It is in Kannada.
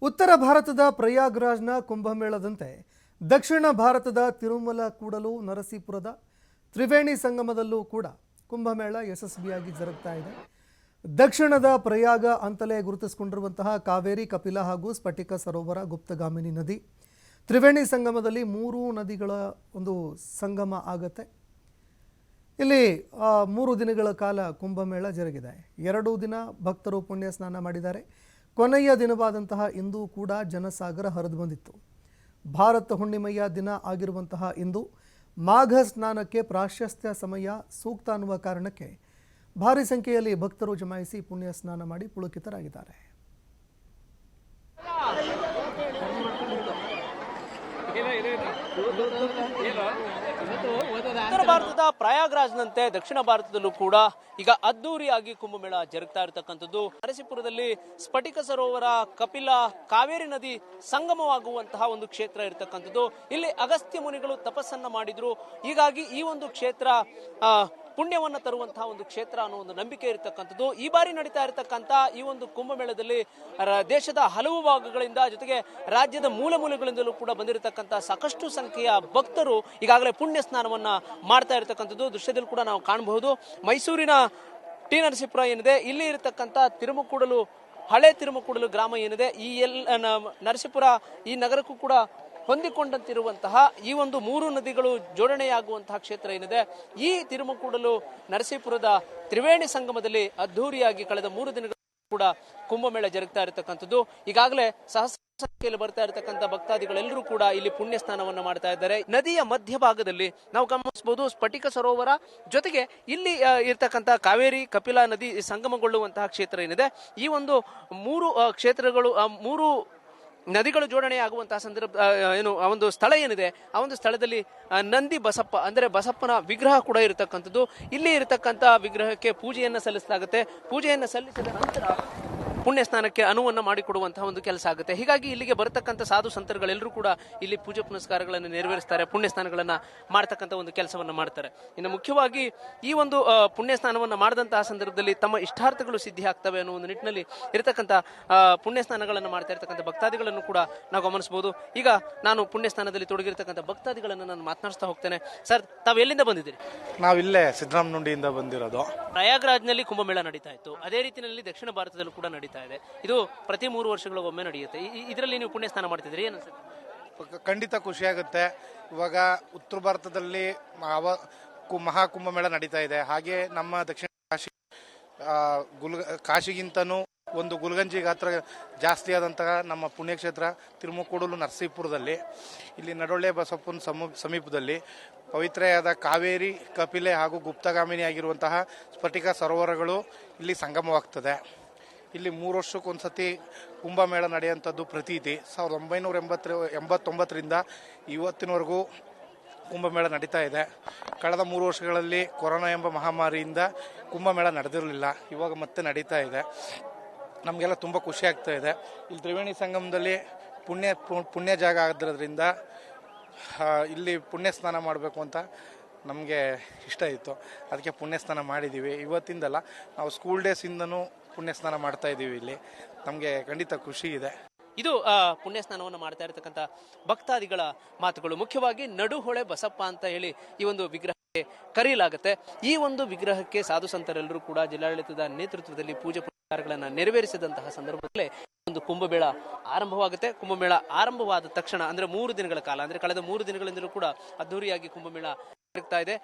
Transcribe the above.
ಉತ್ತರ ಭಾರತದ ಪ್ರಯಾಗ್ರಾಜ್ನ ಕುಂಭಮೇಳದಂತೆ ದಕ್ಷಿಣ ಭಾರತದ ತಿರುಮಲ ಕೂಡಲು ನರಸೀಪುರದ ತ್ರಿವೇಣಿ ಸಂಗಮದಲ್ಲೂ ಕೂಡ ಕುಂಭಮೇಳ ಯಶಸ್ವಿಯಾಗಿ ಜರುಗ್ತಾ ಇದೆ. ದಕ್ಷಿಣದ ಪ್ರಯಾಗ ಅಂತಲೇ ಗುರುತಿಸಿಕೊಂಡಿರುವಂತಹ ಕಾವೇರಿ, ಕಪಿಲ ಹಾಗೂ ಸ್ಫಟಿಕ ಸರೋವರ, ಗುಪ್ತಗಾಮಿನಿ ನದಿ, ತ್ರಿವೇಣಿ ಸಂಗಮದಲ್ಲಿ ಮೂರು ನದಿಗಳ ಒಂದು ಸಂಗಮ ಆಗುತ್ತೆ. ಇಲ್ಲಿ 3 ದಿನಗಳ ಕಾಲ ಕುಂಭಮೇಳ ಜರುಗಿದೆ. 2 ದಿನ ಭಕ್ತರು ಪುಣ್ಯ ಸ್ನಾನ ಮಾಡಿದ್ದಾರೆ. ಕೊನೆಯ ದಿನವಾದಂತಹ ಇಂದು ಕೂಡ ಜನಸಾಗರ ಹರಿದು ಬಂದಿತ್ತು. ಭಾರತ ಹುಣ್ಣಿಮೆಯ ದಿನ ಆಗಿರುವಂತಹ ಇಂದು ಮಾಘ ಸ್ನಾನಕ್ಕೆ ಪ್ರಾಶಸ್ತ್ಯ ಸಮಯ ಸೂಕ್ತ ಅನ್ನುವ ಕಾರಣಕ್ಕೆ ಭಾರಿ ಸಂಖ್ಯೆಯಲ್ಲಿ ಭಕ್ತರು ಜಮಾಯಿಸಿ ಪುಣ್ಯ ಸ್ನಾನ ಮಾಡಿ ಪುಳಕಿತರಾಗಿದ್ದಾರೆ. ಉತ್ತರ ಭಾರತದ ಪ್ರಯಾಗ್ರಾಜ್ನಂತೆ ದಕ್ಷಿಣ ಭಾರತದಲ್ಲೂ ಕೂಡ ಈಗ ಅದ್ದೂರಿಯಾಗಿ ಕುಂಭಮೇಳ ಜರುಗ್ತಾ ಇರತಕ್ಕಂಥದ್ದು. ನರಸೀಪುರದಲ್ಲಿ ಸ್ಫಟಿಕ ಸರೋವರ, ಕಪಿಲ, ಕಾವೇರಿ ನದಿ ಸಂಗಮವಾಗುವಂತಹ ಒಂದು ಕ್ಷೇತ್ರ ಇರತಕ್ಕಂಥದ್ದು. ಇಲ್ಲಿ ಅಗಸ್ತ್ಯ ಮುನಿಗಳು ತಪಸ್ಸನ್ನ ಮಾಡಿದ್ರು. ಹೀಗಾಗಿ ಈ ಒಂದು ಕ್ಷೇತ್ರ ಪುಣ್ಯವನ್ನ ತರುವಂತಹ ಒಂದು ಕ್ಷೇತ್ರ ಅನ್ನೋ ಒಂದು ನಂಬಿಕೆ ಇರತಕ್ಕಂಥದ್ದು. ಈ ಬಾರಿ ನಡೀತಾ ಇರತಕ್ಕಂತ ಈ ಒಂದು ಕುಂಭಮೇಳದಲ್ಲಿ ದೇಶದ ಹಲವು ಭಾಗಗಳಿಂದ ಜೊತೆಗೆ ರಾಜ್ಯದ ಮೂಲ ಮೂಲೆಗಳಿಂದಲೂ ಕೂಡ ಬಂದಿರತಕ್ಕಂತ ಸಾಕಷ್ಟು ಸಂಖ್ಯೆಯ ಭಕ್ತರು ಈಗಾಗಲೇ ಪುಣ್ಯ ಸ್ನಾನವನ್ನ ಮಾಡ್ತಾ ಇರತಕ್ಕಂಥದ್ದು ದೃಶ್ಯದಲ್ಲಿ ಕೂಡ ನಾವು ಕಾಣಬಹುದು. ಮೈಸೂರಿನ ಟಿ ನರಸೀಪುರ ಏನಿದೆ, ಇಲ್ಲಿ ಇರತಕ್ಕಂತ ತಿರುಮಕೂಡಲು, ಹಳೆ ತಿರುಮಕೂಡಲು ಗ್ರಾಮ ಏನಿದೆ, ಈ ನರಸೀಪುರ ಈ ನಗರಕ್ಕೂ ಕೂಡ ಹೊಂದಿಕೊಂಡಂತಿರುವಂತಹ ಈ ಒಂದು 3 ನದಿಗಳು ಜೋಡಣೆಯಾಗುವಂತಹ ಕ್ಷೇತ್ರ ಏನಿದೆ, ಈ ತಿರುಮಕೂಡಲು ನರಸೀಪುರದ ತ್ರಿವೇಣಿ ಸಂಗಮದಲ್ಲಿ ಅದ್ದೂರಿಯಾಗಿ ಕಳೆದ 3 ದಿನಗಳು ಕೂಡ ಕುಂಭಮೇಳ ಜರುಗ್ತಾ ಇರತಕ್ಕಂಥದ್ದು. ಈಗಾಗಲೇ ಸಹಸ್ರ ಸಂಖ್ಯೆಯಲ್ಲಿ ಬರ್ತಾ ಇರತಕ್ಕಂಥ ಭಕ್ತಾದಿಗಳೆಲ್ಲರೂ ಕೂಡ ಇಲ್ಲಿ ಪುಣ್ಯ ಸ್ನಾನವನ್ನ ಮಾಡ್ತಾ ಇದ್ದಾರೆ. ನದಿಯ ಮಧ್ಯಭಾಗದಲ್ಲಿ ನಾವು ಗಮನಿಸಬಹುದು ಸ್ಫಟಿಕ ಸರೋವರ, ಜೊತೆಗೆ ಇಲ್ಲಿ ಇರ್ತಕ್ಕಂಥ ಕಾವೇರಿ, ಕಪಿಲಾ ನದಿ ಸಂಗಮಗೊಳ್ಳುವಂತಹ ಕ್ಷೇತ್ರ ಏನಿದೆ, ಈ ಒಂದು 3 ಕ್ಷೇತ್ರಗಳು, 3 ನದಿಗಳು ಜೋಡಣೆ ಆಗುವಂತಹ ಸಂದರ್ಭ ಆ ಒಂದು ಸ್ಥಳ ಏನಿದೆ, ಆ ಒಂದು ಸ್ಥಳದಲ್ಲಿ ನಂದಿ ಬಸಪ್ಪ ಅಂದ್ರೆ ಬಸಪ್ಪನ ವಿಗ್ರಹ ಕೂಡ ಇರತಕ್ಕಂಥದ್ದು. ಇಲ್ಲಿ ಇರತಕ್ಕಂಥ ವಿಗ್ರಹಕ್ಕೆ ಪೂಜೆಯನ್ನ ಸಲ್ಲಿಸಲಾಗುತ್ತೆ. ಪೂಜೆಯನ್ನ ಸಲ್ಲಿಸಿದ ನಂತರ ಪುಣ್ಯ ಸ್ನಾನಕ್ಕೆ ಅನುವನ್ನ ಮಾಡಿಕೊಡುವಂತಹ ಒಂದು ಕೆಲಸ ಆಗುತ್ತೆ. ಹೀಗಾಗಿ ಇಲ್ಲಿಗೆ ಬರತಕ್ಕಂಥ ಸಾಧು ಸಂತರುಗಳೆಲ್ಲರೂ ಕೂಡ ಇಲ್ಲಿ ಪೂಜೆ ಪುನಸ್ಕಾರಗಳನ್ನು ನೆರವೇರಿಸ್ತಾರೆ, ಪುಣ್ಯ ಸ್ನಾನಗಳನ್ನ ಮಾಡ್ತಕ್ಕಂಥ ಒಂದು ಕೆಲಸವನ್ನ ಮಾಡ್ತಾರೆ. ಇನ್ನು ಮುಖ್ಯವಾಗಿ ಈ ಒಂದು ಪುಣ್ಯ ಸ್ನಾನವನ್ನ ಮಾಡಿದಂತಹ ಸಂದರ್ಭದಲ್ಲಿ ತಮ್ಮ ಇಷ್ಟಾರ್ಥಗಳು ಸಿದ್ಧಿ ಆಗ್ತವೆ ಅನ್ನೋ ಒಂದು ನಿಟ್ಟಿನಲ್ಲಿ ಇರತಕ್ಕಂಥ ಪುಣ್ಯ ಸ್ನಾನಗಳನ್ನು ಮಾಡ್ತಾ ಇರತಕ್ಕಂಥ ಭಕ್ತಾದಿಗಳನ್ನು ಕೂಡ ನಾವು ಗಮನಿಸಬಹುದು. ಈಗ ನಾನು ಪುಣ್ಯ ಸ್ನಾನದಲ್ಲಿ ತೊಡಗಿರ್ತಕ್ಕಂಥ ಭಕ್ತಾದಿಗಳನ್ನು ನಾನು ಮಾತನಾಡಿಸ್ತಾ ಹೋಗ್ತೇನೆ. ಸರ್, ತಾವು ಎಲ್ಲಿಂದ ಬಂದಿದ್ದೀರಿ? ನಾವಿಲ್ಲೇ ಸಿದ್ದರಾಮನುಂಡಿಯಿಂದ ಬಂದಿರೋದು. ಪ್ರಯಾಗ್ರಾಜ್ನಲ್ಲಿ ಕುಂಭಮೇಳ ನಡೀತಾ ಇತ್ತು, ಅದೇ ರೀತಿಯಲ್ಲಿ ದಕ್ಷಿಣ ಭಾರತದಲ್ಲೂ ಕೂಡ ನಡೀತಾ ಇದೆ. ಇದು ಪ್ರತಿ 3 ವರ್ಷಗಳಿಗೊಮ್ಮೆ ನಡೆಯುತ್ತೆ. ಇದರಲ್ಲಿ ನೀವು ಪುಣ್ಯ ಸ್ನಾನ ಮಾಡ್ತಿದ್ರಿ, ಏನು ಖಂಡಿತ ಖುಷಿಯಾಗುತ್ತೆ. ಇವಾಗ ಉತ್ತರ ಭಾರತದಲ್ಲಿ ಮಹಾಕುಂಭಮೇಳ ನಡೀತಾ ಇದೆ. ಹಾಗೆ ನಮ್ಮ ದಕ್ಷಿಣ ಕಾಶಿಗಿಂತನೂ ಒಂದು ಗುಲ್ಗಂಜಿ ಗಾತ್ರ ಜಾಸ್ತಿ ಆದಂತಹ ನಮ್ಮ ಪುಣ್ಯಕ್ಷೇತ್ರ ತಿರುಮಕೂಡಲು ನರಸೀಪುರದಲ್ಲಿ, ಇಲ್ಲಿ ನಡೊಳ್ಳೆ ಬಸಪ್ಪನ ಸಮೀಪದಲ್ಲಿ ಪವಿತ್ರೆಯಾದ ಕಾವೇರಿ, ಕಪಿಲೆ ಹಾಗೂ ಗುಪ್ತಗಾಮಿನಿ ಆಗಿರುವಂತಹ ಸ್ಫಟಿಕ ಸರೋವರಗಳು ಇಲ್ಲಿ ಸಂಗಮವಾಗ್ತದೆ. ಇಲ್ಲಿ 3 ವರ್ಷಕ್ಕೊಂದ್ಸತಿ ಕುಂಭಮೇಳ ನಡೆಯುವಂಥದ್ದು ಪ್ರತೀತಿ. 1989ರಿಂದ ಇವತ್ತಿನವರೆಗೂ ಕುಂಭಮೇಳ ನಡೀತಾ ಇದೆ. ಕಳೆದ 3 ವರ್ಷಗಳಲ್ಲಿ ಕೊರೋನಾ ಎಂಬ ಮಹಾಮಾರಿಯಿಂದ ಕುಂಭಮೇಳ ನಡೆದಿರಲಿಲ್ಲ, ಇವಾಗ ಮತ್ತೆ ನಡೀತಾ ಇದೆ. ನಮಗೆಲ್ಲ ತುಂಬ ಖುಷಿ ಆಗ್ತಾ ಇದೆ. ಇಲ್ಲಿ ತ್ರಿವೇಣಿ ಸಂಗಮದಲ್ಲಿ ಪುಣ್ಯ ಜಾಗ ಆಗಿರೋದ್ರಿಂದ ಇಲ್ಲಿ ಪುಣ್ಯ ಸ್ನಾನ ಮಾಡಬೇಕು ಅಂತ ನಮಗೆ ಇಷ್ಟ ಇತ್ತು. ಅದಕ್ಕೆ ಪುಣ್ಯ ಸ್ನಾನ ಮಾಡಿದ್ದೀವಿ. ಇವತ್ತಿಂದಲ್ಲ, ನಾವು ಸ್ಕೂಲ್ ಡೇಸಿಂದನೂ ಪುಣ್ಯ ಸ್ನಾನ ಮಾಡ್ತಾ ಇದ್ದೀವಿ. ಇಲ್ಲಿ ನಮಗೆ ಖಂಡಿತ ಖುಷಿ ಇದೆ. ಇದು ಪುಣ್ಯ ಸ್ನಾನವನ್ನು ಮಾಡ್ತಾ ಇರತಕ್ಕಂಥ ಭಕ್ತಾದಿಗಳ ಮಾತುಗಳು. ಮುಖ್ಯವಾಗಿ ನಡುಹೊಳೆ ಬಸಪ್ಪ ಅಂತ ಹೇಳಿ ಈ ಒಂದು ವಿಗ್ರಹಕ್ಕೆ ಕರೆಯಲಾಗುತ್ತೆ. ಈ ಒಂದು ವಿಗ್ರಹಕ್ಕೆ ಸಾಧು ಸಂತರೆಲ್ಲರೂ ಕೂಡ ಜಿಲ್ಲಾಡಳಿತದ ನೇತೃತ್ವದಲ್ಲಿ ಪೂಜೆ ಪುನಸ್ಕಾರಗಳನ್ನು ನೆರವೇರಿಸಿದಂತಹ ಸಂದರ್ಭದಲ್ಲೇ ಒಂದು ಕುಂಭಮೇಳ ಆರಂಭವಾಗುತ್ತೆ. ಕುಂಭಮೇಳ ಆರಂಭವಾದ ತಕ್ಷಣ ಅಂದ್ರೆ 3 ದಿನಗಳ ಕಾಲ, ಅಂದ್ರೆ ಕಳೆದ 3 ದಿನಗಳಿಂದಲೂ ಕೂಡ ಅದ್ದೂರಿಯಾಗಿ ಕುಂಭಮೇಳ ಜರುಗ್ತಾ ಇದೆ.